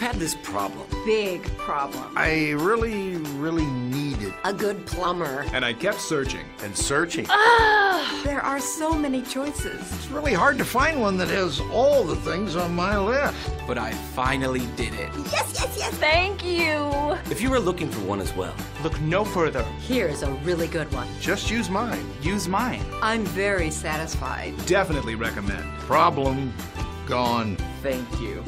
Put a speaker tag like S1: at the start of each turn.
S1: had this problem.
S2: Big problem.
S3: I really needed
S1: A good plumber.
S4: And I kept searching.
S3: and searching.
S2: There are so many choices.
S3: It's really hard to find one that has all the things on my list.
S4: But I finally did it.
S1: Yes, yes, yes.
S2: Thank you.
S1: If you were looking for one as well,
S4: Look no further.
S2: Here's a really good one.
S3: Just use mine.
S4: Use mine.
S2: I'm very satisfied.
S4: Definitely recommend.
S3: Problem gone.
S4: Thank you.